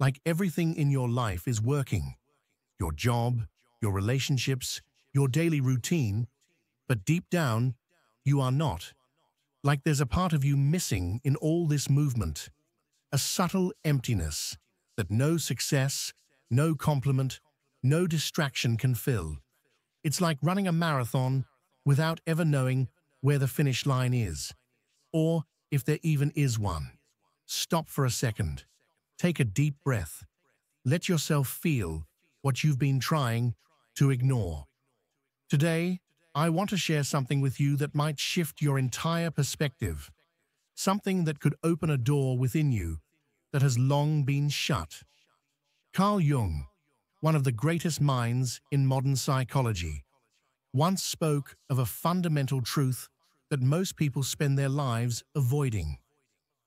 like everything in your life is working. Your job, your relationships, your daily routine, but deep down, you are not. Like there's a part of you missing in all this movement. A subtle emptiness that no success, no compliment, no distraction can fill. It's like running a marathon without ever knowing where the finish line is, or if there even is one. Stop for a second. Take a deep breath. Let yourself feel what you've been trying to ignore. Today, I want to share something with you that might shift your entire perspective, something that could open a door within you that has long been shut. Carl Jung, one of the greatest minds in modern psychology, once spoke of a fundamental truth that most people spend their lives avoiding.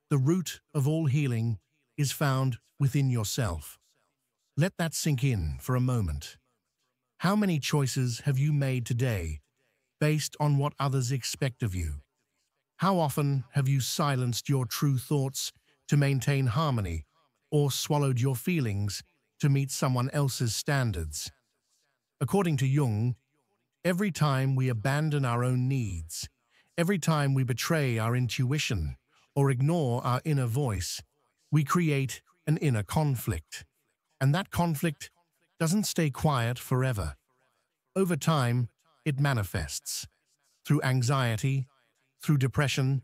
The root of all healing is found within yourself. Let that sink in for a moment. How many choices have you made today based on what others expect of you? How often have you silenced your true thoughts to maintain harmony, or swallowed your feelings to meet someone else's standards? According to Jung, every time we abandon our own needs, every time we betray our intuition or ignore our inner voice, we create an inner conflict. And that conflict doesn't stay quiet forever. Over time, it manifests through anxiety, through depression,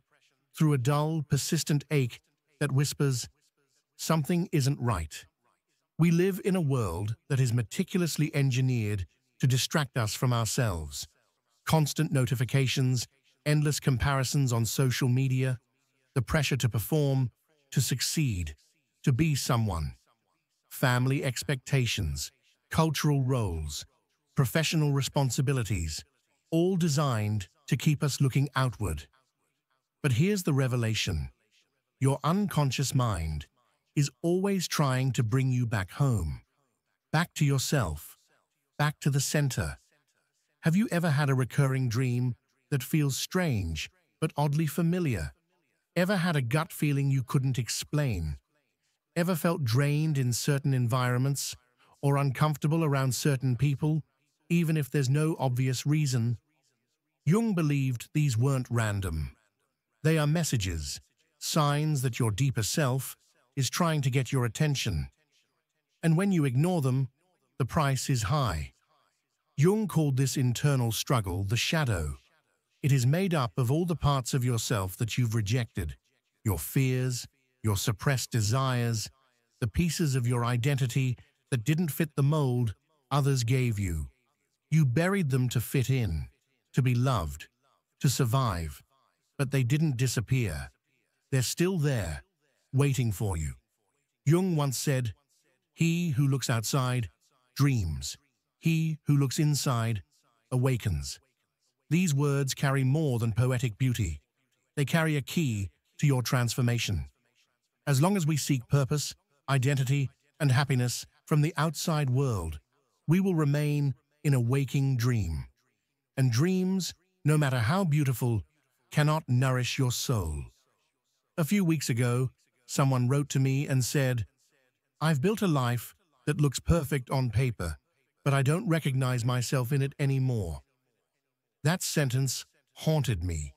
through a dull, persistent ache that whispers, "Something isn't right." We live in a world that is meticulously engineered to distract us from ourselves. Constant notifications, endless comparisons on social media, the pressure to perform, to succeed, to be someone. Family expectations, cultural roles, professional responsibilities, all designed to keep us looking outward. But here's the revelation. Your unconscious mind is always trying to bring you back home, back to yourself, back to the center. Have you ever had a recurring dream that feels strange but oddly familiar? Ever had a gut feeling you couldn't explain? Ever felt drained in certain environments or uncomfortable around certain people, even if there's no obvious reason? Jung believed these weren't random. They are messages, signs that your deeper self is trying to get your attention. And when you ignore them, the price is high. Jung called this internal struggle the shadow. It is made up of all the parts of yourself that you've rejected, your fears, your suppressed desires, the pieces of your identity that didn't fit the mold others gave you. You buried them to fit in, to be loved, to survive, but they didn't disappear. They're still there, waiting for you. Jung once said, "He who looks outside dreams. He who looks inside awakens." These words carry more than poetic beauty. They carry a key to your transformation. As long as we seek purpose, identity, and happiness from the outside world, we will remain in a waking dream. And dreams, no matter how beautiful, cannot nourish your soul. A few weeks ago, someone wrote to me and said, "I've built a life that looks perfect on paper, but I don't recognize myself in it anymore." That sentence haunted me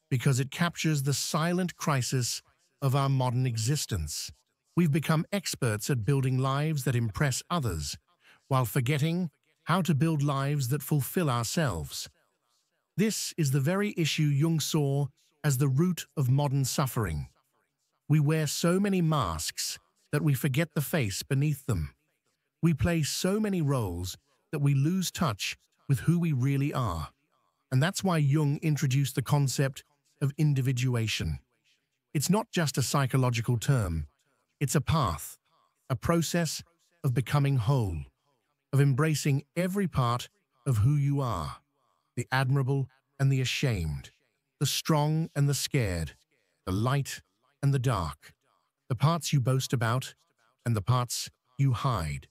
because it captures the silent crisis of our modern existence. We've become experts at building lives that impress others, while forgetting how to build lives that fulfill ourselves. This is the very issue Jung saw as the root of modern suffering. We wear so many masks that we forget the face beneath them. We play so many roles that we lose touch with who we really are. And that's why Jung introduced the concept of individuation. It's not just a psychological term. It's a path, a process of becoming whole, of embracing every part of who you are, the admirable and the ashamed, the strong and the scared, the light and the dark, the parts you boast about and the parts you hide.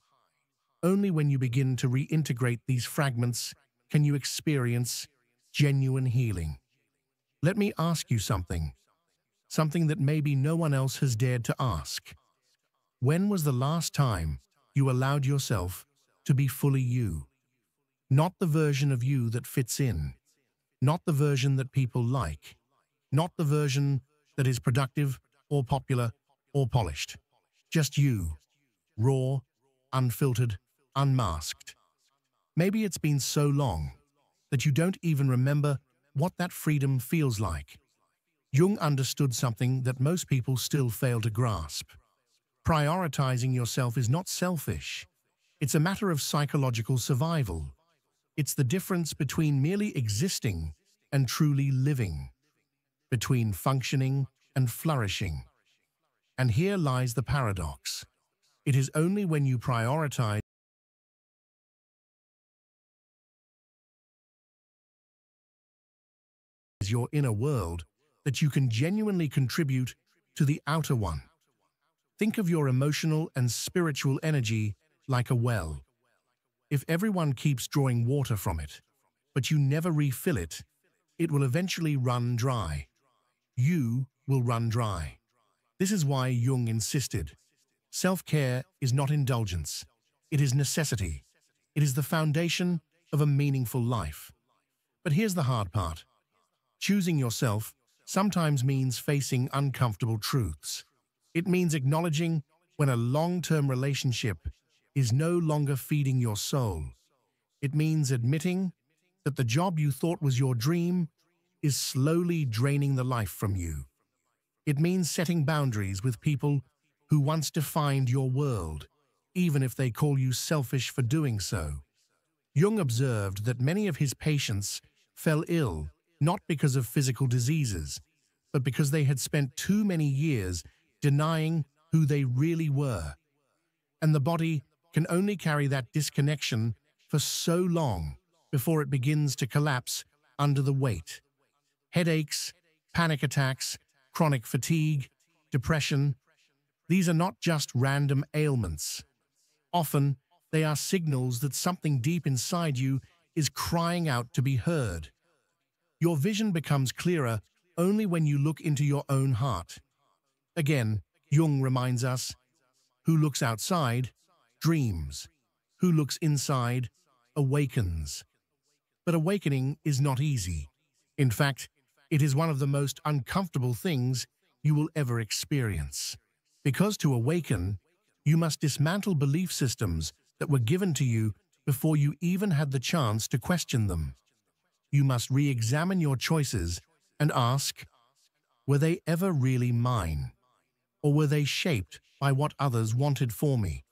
Only when you begin to reintegrate these fragments can you experience genuine healing. Let me ask you something that maybe no one else has dared to ask. When was the last time you allowed yourself to be fully you? Not the version of you that fits in, not the version that people like, not the version that is productive or popular or polished. Just you, raw, unfiltered, unmasked. Maybe it's been so long that you don't even remember what that freedom feels like. Jung understood something that most people still fail to grasp. Prioritizing yourself is not selfish. It's a matter of psychological survival. It's the difference between merely existing and truly living, between functioning and flourishing. And here lies the paradox. It is only when you prioritize your inner world that you can genuinely contribute to the outer one. Think of your emotional and spiritual energy like a well. If everyone keeps drawing water from it, but you never refill it, it will eventually run dry. You will run dry. This is why Jung insisted. Self-care is not indulgence. It is necessity. It is the foundation of a meaningful life. But here's the hard part. Choosing yourself sometimes means facing uncomfortable truths. It means acknowledging when a long-term relationship is no longer feeding your soul. It means admitting that the job you thought was your dream is slowly draining the life from you. It means setting boundaries with people who once defined your world, even if they call you selfish for doing so. Jung observed that many of his patients fell ill not because of physical diseases, but because they had spent too many years denying who they really were. And the body can only carry that disconnection for so long before it begins to collapse under the weight. Headaches, panic attacks, chronic fatigue, depression, these are not just random ailments. Often, they are signals that something deep inside you is crying out to be heard. Your vision becomes clearer only when you look into your own heart. Again, Jung reminds us, who looks outside dreams. Who looks inside awakens. But awakening is not easy. In fact, it is one of the most uncomfortable things you will ever experience. Because to awaken, you must dismantle belief systems that were given to you before you even had the chance to question them. You must re-examine your choices and ask, were they ever really mine? Or were they shaped by what others wanted for me?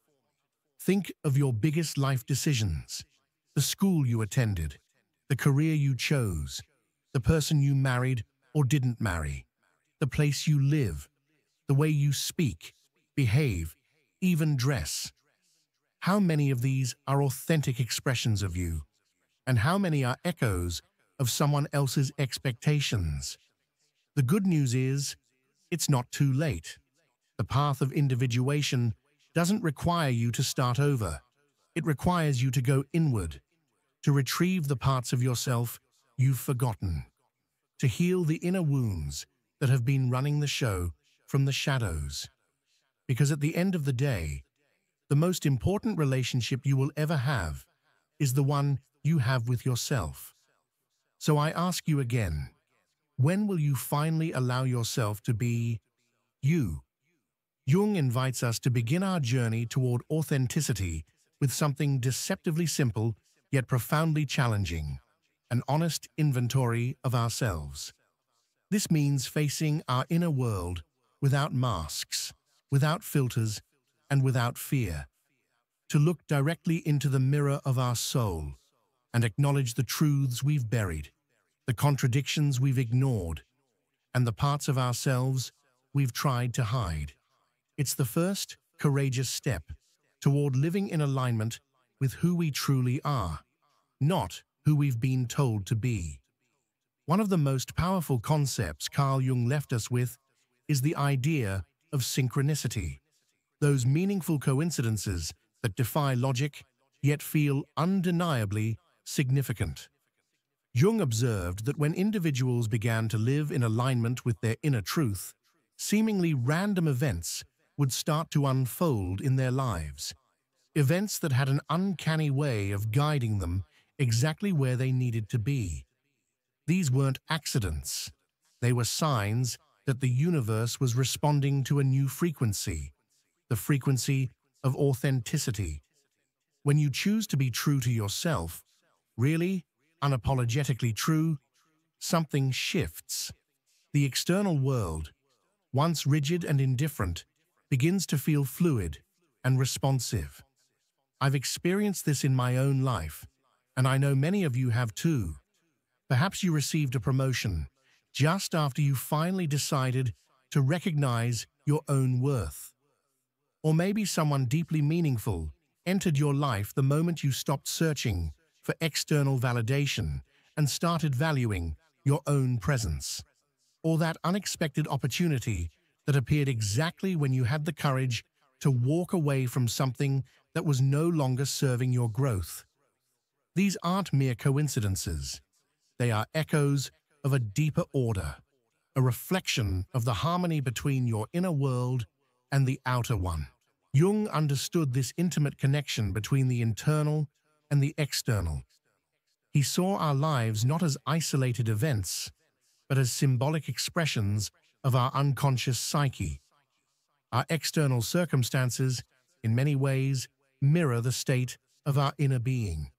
Think of your biggest life decisions, the school you attended, the career you chose, the person you married or didn't marry, the place you live, the way you speak, behave, even dress. How many of these are authentic expressions of you? And how many are echoes of someone else's expectations? The good news is, it's not too late. The path of individuation doesn't require you to start over. It requires you to go inward, to retrieve the parts of yourself you've forgotten, to heal the inner wounds that have been running the show from the shadows. Because at the end of the day, the most important relationship you will ever have is the one you have with yourself. So I ask you again, when will you finally allow yourself to be you? Jung invites us to begin our journey toward authenticity with something deceptively simple yet profoundly challenging, an honest inventory of ourselves. This means facing our inner world without masks, without filters, and without fear. To look directly into the mirror of our soul and acknowledge the truths we've buried, the contradictions we've ignored, and the parts of ourselves we've tried to hide. It's the first courageous step toward living in alignment with who we truly are, not who we've been told to be. One of the most powerful concepts Carl Jung left us with is the idea of synchronicity, those meaningful coincidences that defy logic yet feel undeniably significant. Jung observed that when individuals began to live in alignment with their inner truth, seemingly random events would start to unfold in their lives. Events that had an uncanny way of guiding them exactly where they needed to be. These weren't accidents. They were signs that the universe was responding to a new frequency, the frequency of authenticity. When you choose to be true to yourself, really, unapologetically true, something shifts. The external world, once rigid and indifferent, begins to feel fluid and responsive. I've experienced this in my own life, and I know many of you have too. Perhaps you received a promotion just after you finally decided to recognize your own worth. Or maybe someone deeply meaningful entered your life the moment you stopped searching for external validation and started valuing your own presence. Or that unexpected opportunity that appeared exactly when you had the courage to walk away from something that was no longer serving your growth. These aren't mere coincidences. They are echoes of a deeper order, a reflection of the harmony between your inner world and the outer one. Jung understood this intimate connection between the internal and the external. He saw our lives not as isolated events, but as symbolic expressions of our unconscious psyche. Our external circumstances, in many ways, mirror the state of our inner being.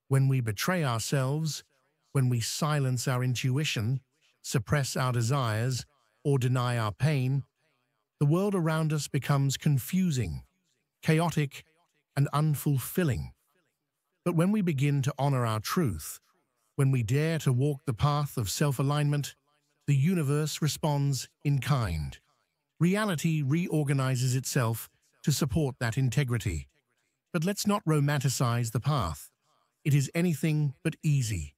When we betray ourselves, when we silence our intuition, suppress our desires, or deny our pain, the world around us becomes confusing, chaotic, and unfulfilling. But when we begin to honor our truth, when we dare to walk the path of self-alignment, the universe responds in kind. Reality reorganizes itself to support that integrity. But let's not romanticize the path. It is anything but easy.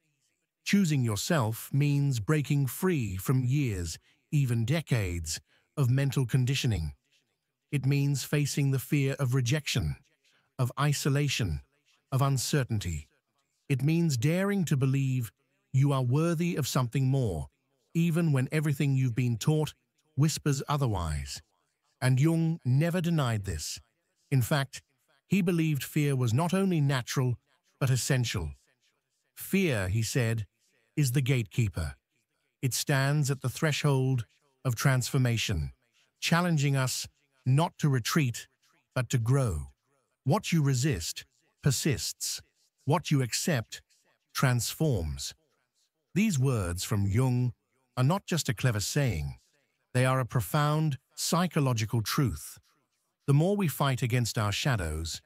Choosing yourself means breaking free from years, even decades, of mental conditioning. It means facing the fear of rejection, of isolation, of uncertainty. It means daring to believe you are worthy of something more, even when everything you've been taught whispers otherwise. And Jung never denied this. In fact, he believed fear was not only natural, but essential. Fear, he said, is the gatekeeper. It stands at the threshold of transformation, challenging us not to retreat, but to grow. What you resist persists. What you accept transforms. These words from Jung are not just a clever saying. They are a profound psychological truth. The more we fight against our shadows,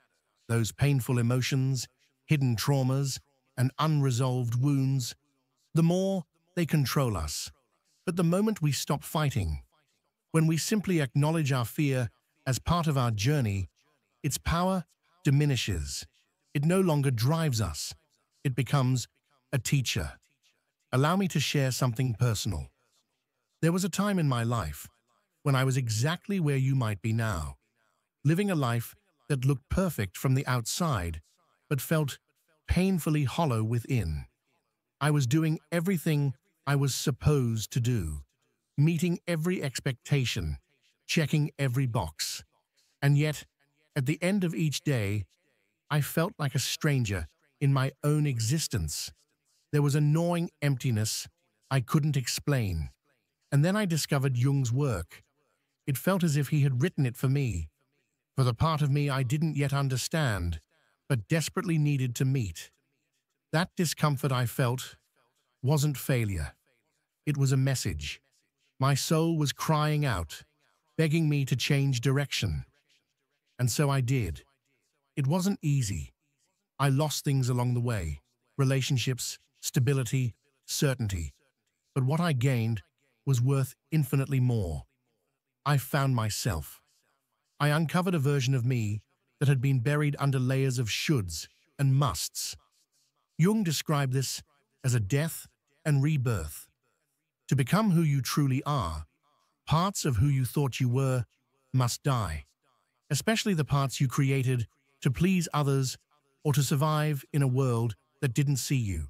those painful emotions, hidden traumas, and unresolved wounds, the more they control us. But the moment we stop fighting, when we simply acknowledge our fear as part of our journey, its power diminishes. It no longer drives us. It becomes a teacher. Allow me to share something personal. There was a time in my life when I was exactly where you might be now, living a life that looked perfect from the outside, but felt painfully hollow within. I was doing everything I was supposed to do, meeting every expectation, checking every box. And yet, at the end of each day, I felt like a stranger in my own existence. There was a gnawing emptiness I couldn't explain. And then I discovered Jung's work. It felt as if he had written it for me, for the part of me I didn't yet understand, but desperately needed to meet. That discomfort I felt wasn't failure. It was a message. My soul was crying out, begging me to change direction. And so I did. It wasn't easy. I lost things along the way, relationships, stability, certainty. But what I gained was worth infinitely more. I found myself. I uncovered a version of me that had been buried under layers of shoulds and musts. Jung described this as a death and rebirth. To become who you truly are, parts of who you thought you were must die, especially the parts you created to please others or to survive in a world that didn't see you.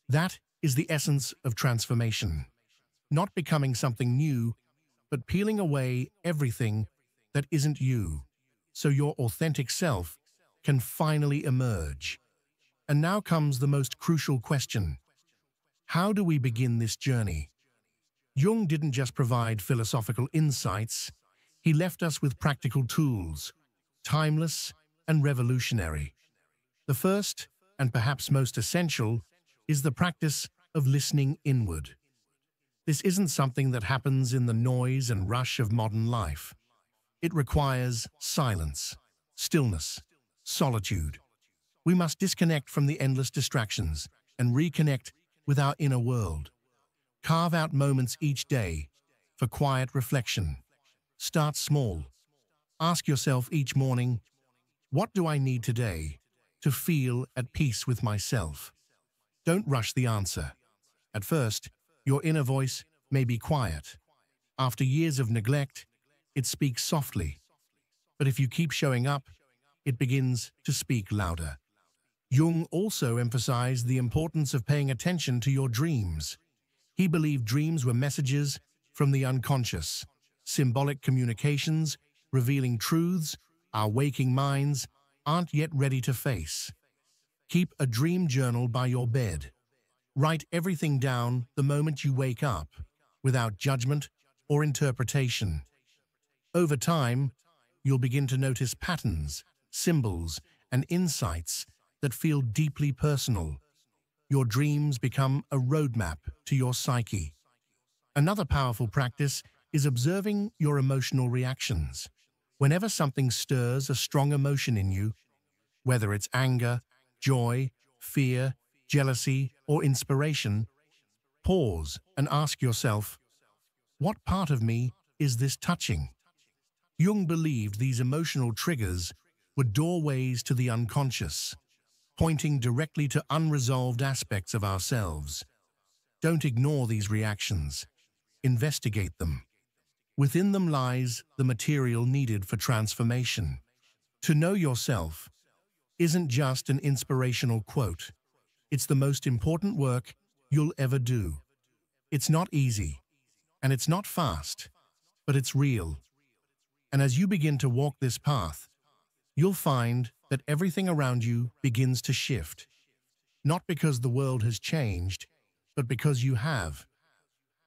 That is the essence of transformation. Not becoming something new, but peeling away everything that isn't you, so your authentic self can finally emerge. And now comes the most crucial question. How do we begin this journey? Jung didn't just provide philosophical insights, he left us with practical tools, timeless and revolutionary. The first, and perhaps most essential, is the practice of listening inward. This isn't something that happens in the noise and rush of modern life. It requires silence, stillness, solitude. We must disconnect from the endless distractions and reconnect with our inner world. Carve out moments each day for quiet reflection. Start small. Ask yourself each morning, what do I need today to feel at peace with myself? Don't rush the answer. At first, your inner voice may be quiet. After years of neglect, it speaks softly. But if you keep showing up, it begins to speak louder. Jung also emphasized the importance of paying attention to your dreams. He believed dreams were messages from the unconscious, symbolic communications revealing truths our waking minds aren't yet ready to face. Keep a dream journal by your bed. Write everything down the moment you wake up, without judgment or interpretation. Over time, you'll begin to notice patterns, symbols, and insights that feel deeply personal. Your dreams become a roadmap to your psyche. Another powerful practice is observing your emotional reactions. Whenever something stirs a strong emotion in you, whether it's anger, joy, fear, jealousy, or inspiration, pause and ask yourself, what part of me is this touching? Jung believed these emotional triggers were doorways to the unconscious, pointing directly to unresolved aspects of ourselves. Don't ignore these reactions. Investigate them. Within them lies the material needed for transformation. To know yourself isn't just an inspirational quote. It's the most important work you'll ever do. It's not easy, and it's not fast, but it's real. And as you begin to walk this path, you'll find that everything around you begins to shift. Not because the world has changed, but because you have.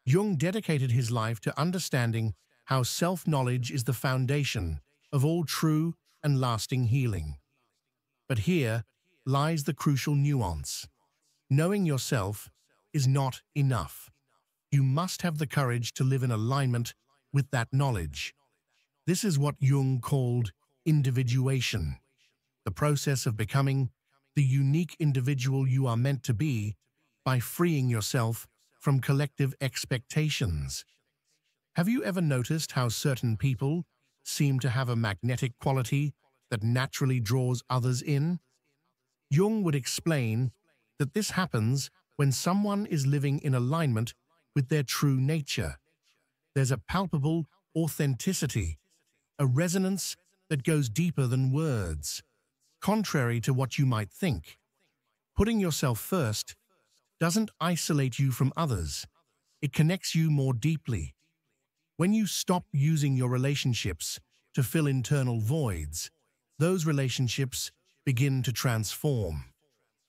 Jung dedicated his life to understanding how self-knowledge is the foundation of all true and lasting healing. But here lies the crucial nuance. Knowing yourself is not enough. You must have the courage to live in alignment with that knowledge. This is what Jung called individuation, the process of becoming the unique individual you are meant to be by freeing yourself from collective expectations. Have you ever noticed how certain people seem to have a magnetic quality that naturally draws others in? Jung would explain that this happens when someone is living in alignment with their true nature. There's a palpable authenticity, a resonance that goes deeper than words. Contrary to what you might think, putting yourself first doesn't isolate you from others. It connects you more deeply. When you stop using your relationships to fill internal voids, those relationships begin to transform.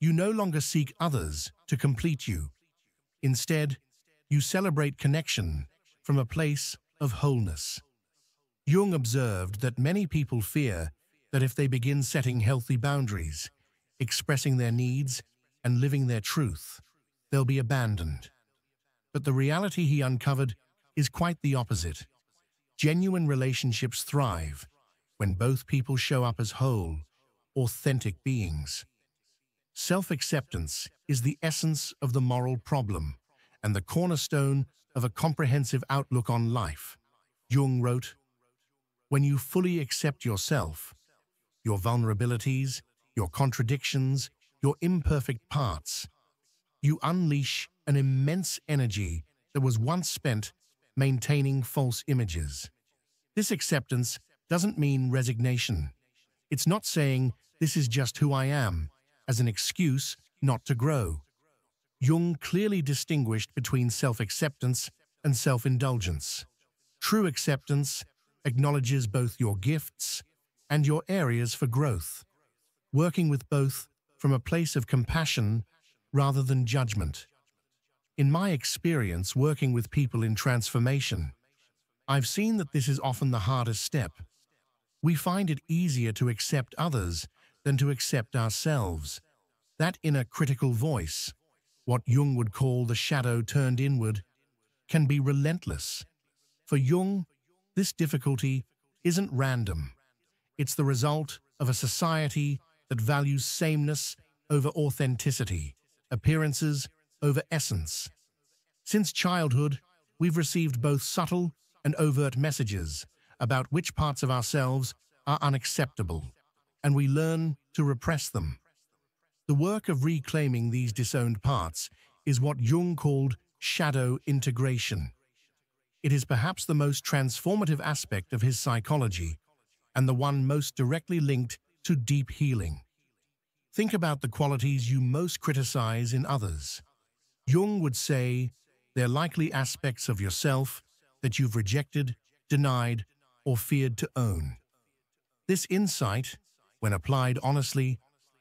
You no longer seek others to complete you. Instead, you celebrate connection from a place of wholeness. Jung observed that many people fear that if they begin setting healthy boundaries, expressing their needs, and living their truth, they'll be abandoned. But the reality he uncovered is quite the opposite. Genuine relationships thrive when both people show up as whole, authentic beings. Self-acceptance is the essence of the moral problem and the cornerstone of a comprehensive outlook on life. Jung wrote, "When you fully accept yourself, your vulnerabilities, your contradictions, your imperfect parts, you unleash an immense energy that was once spent maintaining false images." This acceptance doesn't mean resignation. It's not saying this is just who I am as an excuse not to grow. Jung clearly distinguished between self-acceptance and self-indulgence. True acceptance acknowledges both your gifts and your areas for growth, working with both from a place of compassion rather than judgment. In my experience working with people in transformation, I've seen that this is often the hardest step. We find it easier to accept others than to accept ourselves. That inner critical voice, what Jung would call the shadow turned inward, can be relentless. For Jung, this difficulty isn't random. It's the result of a society that values sameness over authenticity, appearances over essence. Since childhood, we've received both subtle and overt messages about which parts of ourselves are unacceptable, and we learn to repress them. The work of reclaiming these disowned parts is what Jung called shadow integration. It is perhaps the most transformative aspect of his psychology and the one most directly linked to deep healing. Think about the qualities you most criticize in others. Jung would say they're likely aspects of yourself that you've rejected, denied, or feared to own. This insight, when applied honestly,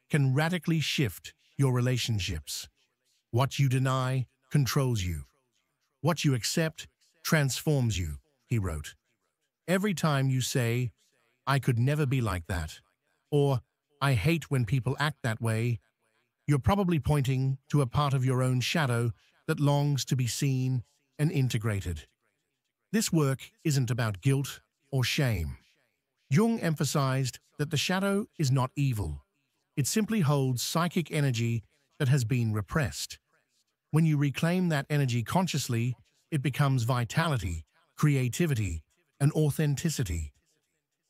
can radically shift your relationships. What you deny controls you. What you accept transforms you, he wrote. Every time you say, "I could never be like that," or "I hate when people act that way," you're probably pointing to a part of your own shadow that longs to be seen and integrated. This work isn't about guilt or shame. Jung emphasized that the shadow is not evil. It simply holds psychic energy that has been repressed. When you reclaim that energy consciously, it becomes vitality, creativity, and authenticity.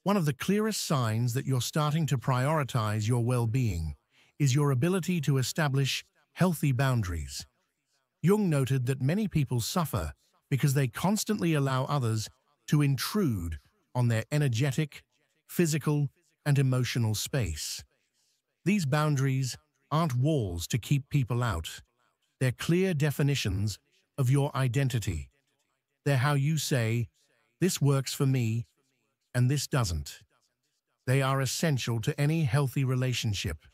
One of the clearest signs that you're starting to prioritize your well-being is your ability to establish healthy boundaries. Jung noted that many people suffer because they constantly allow others to intrude on their energetic, physical, and emotional space. These boundaries aren't walls to keep people out. They're clear definitions of your identity. They're how you say, "This works for me," and "this doesn't." They are essential to any healthy relationship,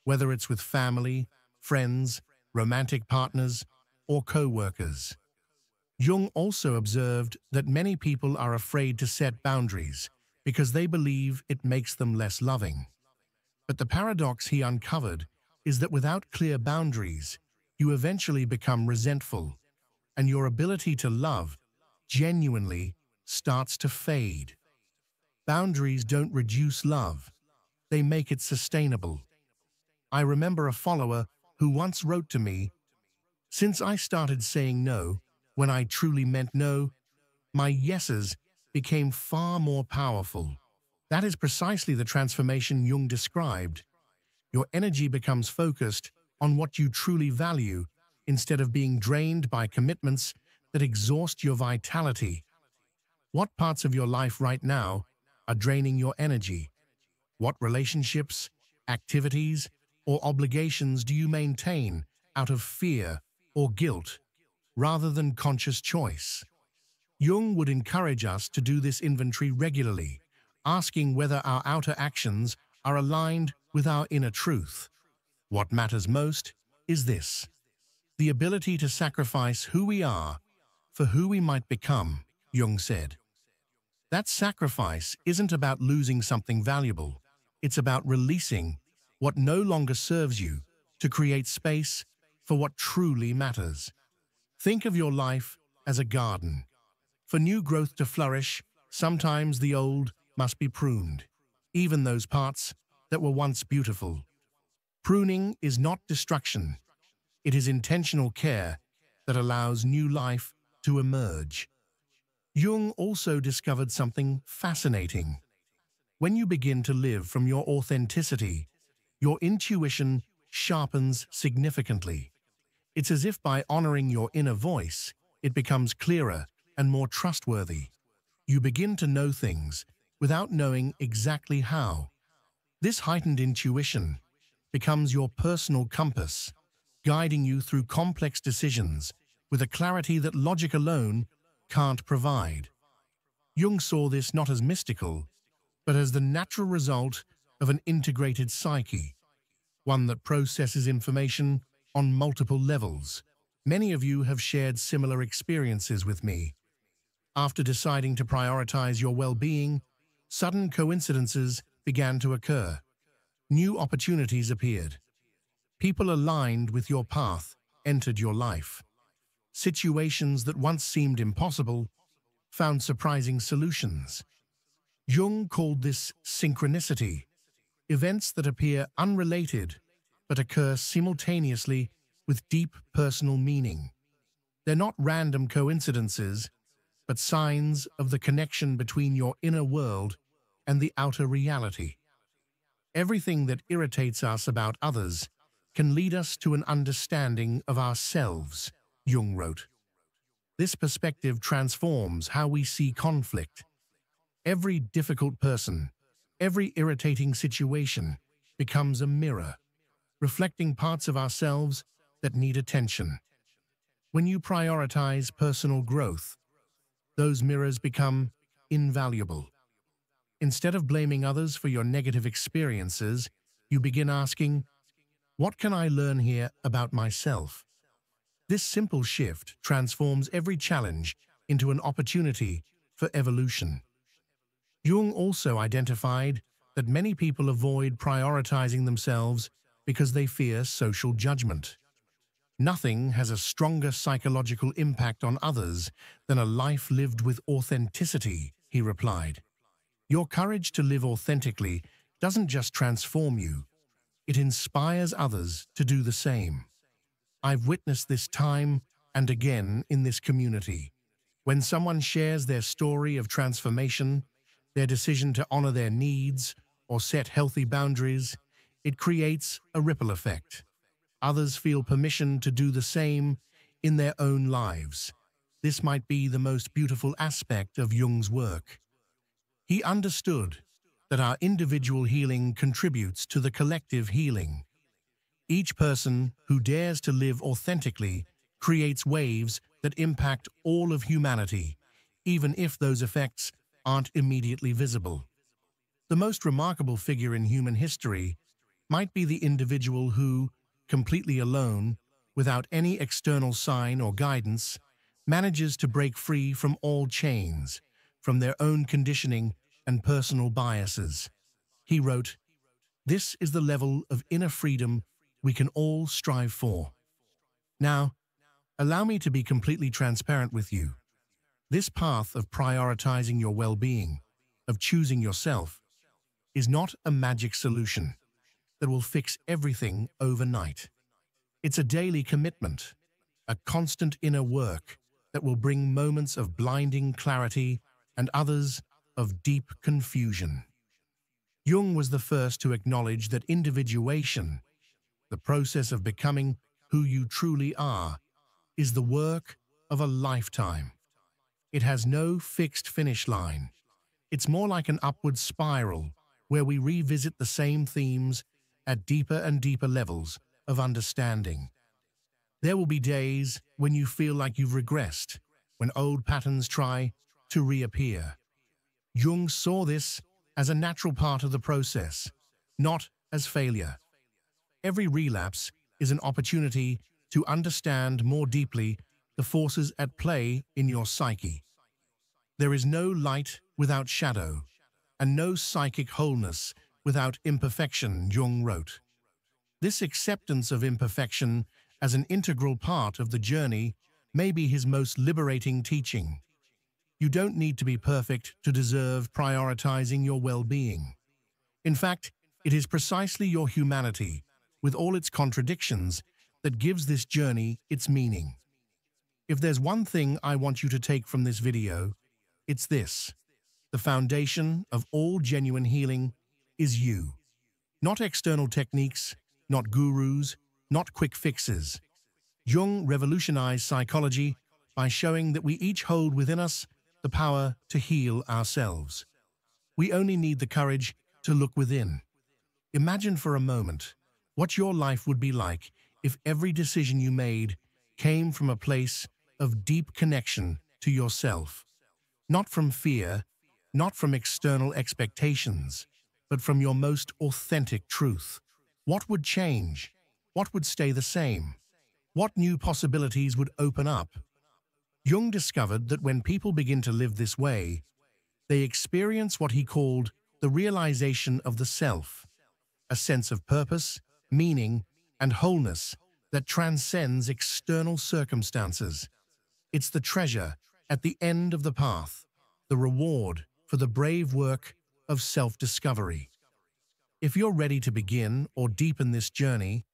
whether it's with family, friends, romantic partners, or co-workers. Jung also observed that many people are afraid to set boundaries because they believe it makes them less loving. But the paradox he uncovered is that without clear boundaries, you eventually become resentful, and your ability to love genuinely starts to fade. Boundaries don't reduce love, they make it sustainable. I remember a follower who once wrote to me, "Since I started saying no when I truly meant no, my yeses became far more powerful." That is precisely the transformation Jung described. Your energy becomes focused on what you truly value instead of being drained by commitments that exhaust your vitality. What parts of your life right now are draining your energy? What relationships, activities, or obligations do you maintain out of fear or guilt rather than conscious choice? Jung would encourage us to do this inventory regularly, asking whether our outer actions are aligned with our inner truth. What matters most is this: the ability to sacrifice who we are for who we might become, Jung said. That sacrifice isn't about losing something valuable. It's about releasing what no longer serves you to create space for what truly matters. Think of your life as a garden. For new growth to flourish, sometimes the old must be pruned, even those parts that were once beautiful. Pruning is not destruction. It is intentional care that allows new life to emerge. Jung also discovered something fascinating. When you begin to live from your authenticity, your intuition sharpens significantly. It's as if by honoring your inner voice, it becomes clearer and more trustworthy. You begin to know things without knowing exactly how. This heightened intuition becomes your personal compass, guiding you through complex decisions with a clarity that logic alone can't provide. Jung saw this not as mystical, but as the natural result of an integrated psyche, one that processes information on multiple levels. Many of you have shared similar experiences with me. After deciding to prioritize your well-being, sudden coincidences began to occur. New opportunities appeared. People aligned with your path entered your life. Situations that once seemed impossible found surprising solutions. Jung called this synchronicity, events that appear unrelated but occur simultaneously with deep personal meaning. They're not random coincidences, but signs of the connection between your inner world and the outer reality. Everything that irritates us about others can lead us to an understanding of ourselves, Jung wrote. This perspective transforms how we see conflict. Every difficult person, every irritating situation becomes a mirror, reflecting parts of ourselves that need attention. When you prioritize personal growth, those mirrors become invaluable. Instead of blaming others for your negative experiences, you begin asking, what can I learn here about myself? This simple shift transforms every challenge into an opportunity for evolution. Jung also identified that many people avoid prioritizing themselves because they fear social judgment. Nothing has a stronger psychological impact on others than a life lived with authenticity, he replied. Your courage to live authentically doesn't just transform you, it inspires others to do the same. I've witnessed this time and again in this community. When someone shares their story of transformation, their decision to honor their needs or set healthy boundaries, it creates a ripple effect. Others feel permission to do the same in their own lives. This might be the most beautiful aspect of Jung's work. He understood that our individual healing contributes to the collective healing. Each person who dares to live authentically creates waves that impact all of humanity, even if those effects aren't immediately visible. The most remarkable figure in human history might be the individual who, completely alone, without any external sign or guidance, manages to break free from all chains, from their own conditioning and personal biases. He wrote, "This is the level of inner freedom we can all strive for." Now, allow me to be completely transparent with you. This path of prioritizing your well-being, of choosing yourself, is not a magic solution that will fix everything overnight. It's a daily commitment, a constant inner work that will bring moments of blinding clarity and others of deep confusion. Jung was the first to acknowledge that individuation, the process of becoming who you truly are, is the work of a lifetime. It has no fixed finish line. It's more like an upward spiral where we revisit the same themes at deeper and deeper levels of understanding. There will be days when you feel like you've regressed, when old patterns try to reappear. Jung saw this as a natural part of the process, not as failure. Every relapse is an opportunity to understand more deeply the forces at play in your psyche. There is no light without shadow, and no psychic wholeness without imperfection, Jung wrote. This acceptance of imperfection as an integral part of the journey may be his most liberating teaching. You don't need to be perfect to deserve prioritizing your well-being. In fact, it is precisely your humanity, with all its contradictions, that gives this journey its meaning. If there's one thing I want you to take from this video, it's this: the foundation of all genuine healing is you. Not external techniques, not gurus, not quick fixes. Jung revolutionized psychology by showing that we each hold within us the power to heal ourselves. We only need the courage to look within. Imagine for a moment what your life would be like if every decision you made came from a place of deep connection to yourself. Not from fear, not from external expectations, but from your most authentic truth. What would change? What would stay the same? What new possibilities would open up? Jung discovered that when people begin to live this way, they experience what he called the realization of the self, a sense of purpose, meaning, and wholeness that transcends external circumstances. It's the treasure at the end of the path, the reward for the brave work of self-discovery. If you're ready to begin or deepen this journey,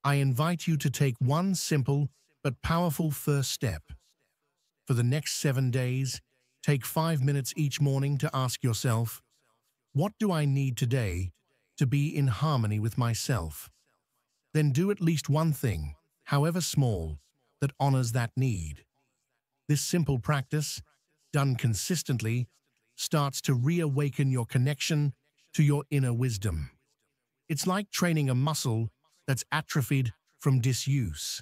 I invite you to take one simple but powerful first step. For the next 7 days, take 5 minutes each morning to ask yourself, what do I need today to be in harmony with myself? Then do at least one thing, however small, that honors that need. This simple practice, done consistently, starts to reawaken your connection to your inner wisdom. It's like training a muscle that's atrophied from disuse.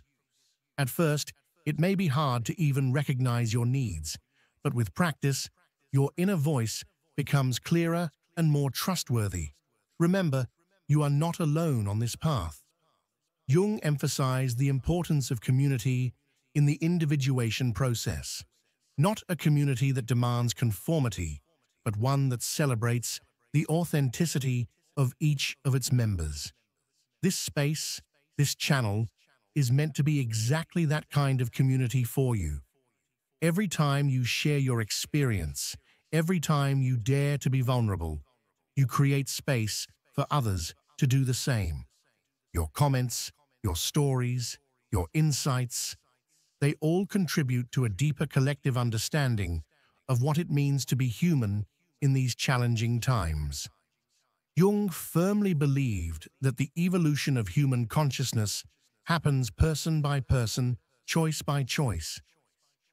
At first, it may be hard to even recognize your needs, but with practice, your inner voice becomes clearer and more trustworthy. Remember, you are not alone on this path. Jung emphasized the importance of community in the individuation process. Not a community that demands conformity, but one that celebrates the authenticity of each of its members. This space, this channel, is meant to be exactly that kind of community for you. Every time you share your experience, every time you dare to be vulnerable, you create space for others to do the same. Your comments, your stories, your insights, they all contribute to a deeper collective understanding of what it means to be human in these challenging times. Jung firmly believed that the evolution of human consciousness happens person by person, choice by choice.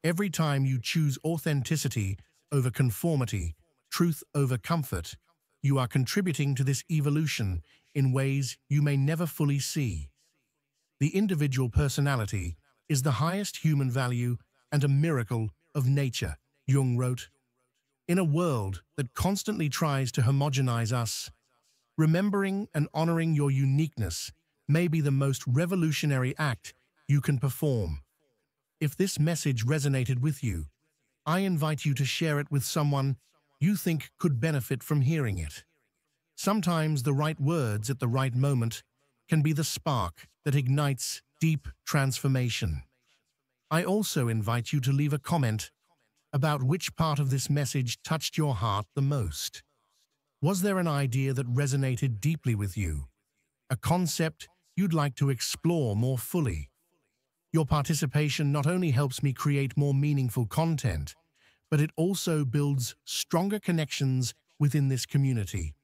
Every time you choose authenticity over conformity, truth over comfort, you are contributing to this evolution in ways you may never fully see. The individual personality is the highest human value and a miracle of nature, Jung wrote. In a world that constantly tries to homogenize us, remembering and honoring your uniqueness may be the most revolutionary act you can perform. If this message resonated with you, I invite you to share it with someone you think could benefit from hearing it. Sometimes the right words at the right moment can be the spark that ignites deep transformation. I also invite you to leave a comment about which part of this message touched your heart the most. Was there an idea that resonated deeply with you? A concept you'd like to explore more fully? Your participation not only helps me create more meaningful content, but it also builds stronger connections within this community.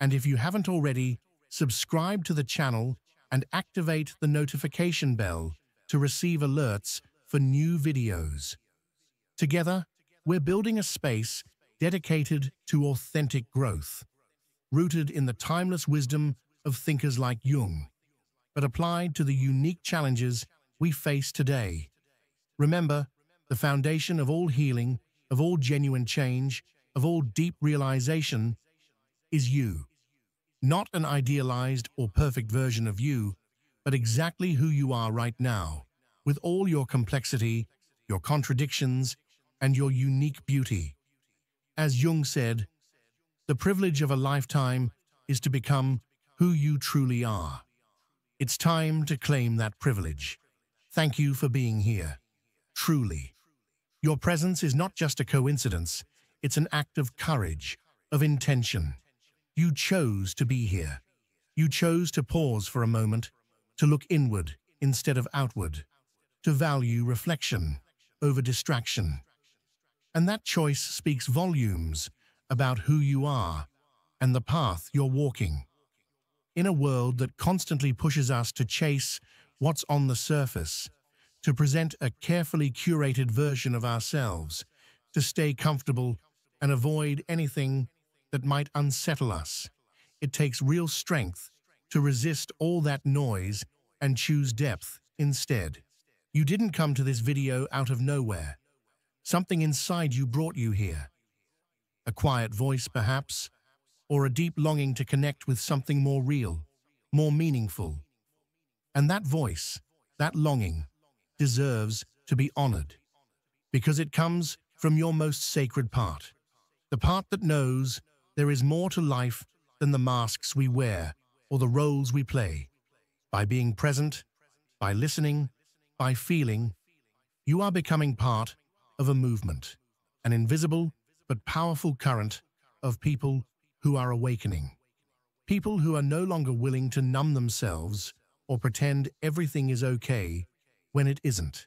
And if you haven't already, subscribe to the channel and activate the notification bell to receive alerts for new videos. Together, we're building a space dedicated to authentic growth, rooted in the timeless wisdom of thinkers like Jung, but applied to the unique challenges we face today. Remember, the foundation of all healing, of all genuine change, of all deep realization is you. Not an idealized or perfect version of you, but exactly who you are right now, with all your complexity, your contradictions, and your unique beauty. As Jung said, the privilege of a lifetime is to become who you truly are. It's time to claim that privilege. Thank you for being here. Truly. Your presence is not just a coincidence, it's an act of courage, of intention. You chose to be here. You chose to pause for a moment, to look inward instead of outward, to value reflection over distraction. And that choice speaks volumes about who you are and the path you're walking. In a world that constantly pushes us to chase what's on the surface, to present a carefully curated version of ourselves, to stay comfortable and avoid anything that might unsettle us, it takes real strength to resist all that noise and choose depth instead. You didn't come to this video out of nowhere. Something inside you brought you here. A quiet voice, perhaps, or a deep longing to connect with something more real, more meaningful. And that voice, that longing, deserves to be honored, because it comes from your most sacred part, the part that knows there is more to life than the masks we wear or the roles we play. By being present, by listening, by feeling, you are becoming part of a movement, an invisible but powerful current of people who are awakening. People who are no longer willing to numb themselves or pretend everything is okay when it isn't.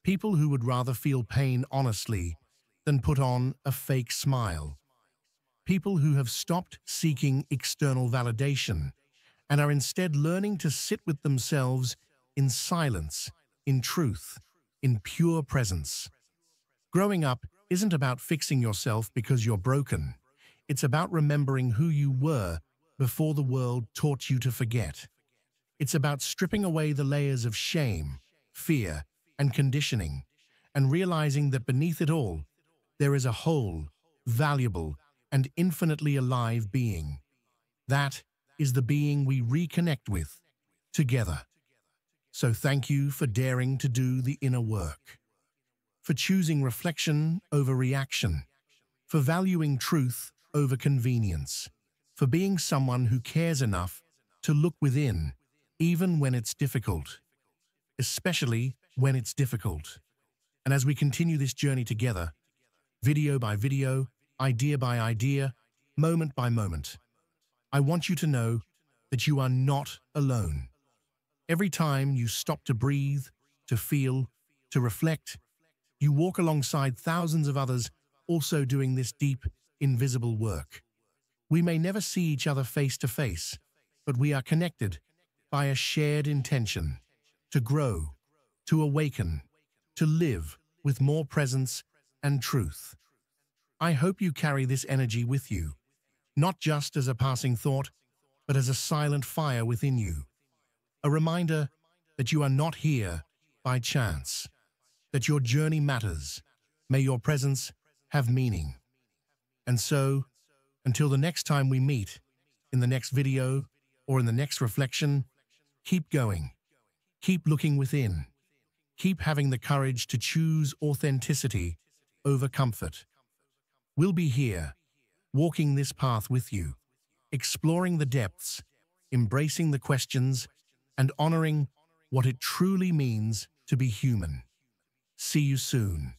People who would rather feel pain honestly than put on a fake smile. People who have stopped seeking external validation and are instead learning to sit with themselves in silence, in truth, in pure presence. Growing up isn't about fixing yourself because you're broken. It's about remembering who you were before the world taught you to forget. It's about stripping away the layers of shame, fear, and conditioning, and realizing that beneath it all, there is a whole, valuable, and infinitely alive being. That is the being we reconnect with, together. So thank you for daring to do the inner work, for choosing reflection over reaction, for valuing truth over convenience, for being someone who cares enough to look within, even when it's difficult, especially when it's difficult. And as we continue this journey together, video by video, idea by idea, moment by moment, I want you to know that you are not alone. Every time you stop to breathe, to feel, to reflect, you walk alongside thousands of others also doing this deep, invisible work. We may never see each other face to face, but we are connected by a shared intention to grow, to awaken, to live with more presence and truth. I hope you carry this energy with you, not just as a passing thought, but as a silent fire within you. A reminder that you are not here by chance, that your journey matters. May your presence have meaning. And so, until the next time we meet, in the next video or in the next reflection, keep going, keep looking within, keep having the courage to choose authenticity over comfort. We'll be here, walking this path with you, exploring the depths, embracing the questions, and honoring what it truly means to be human. See you soon.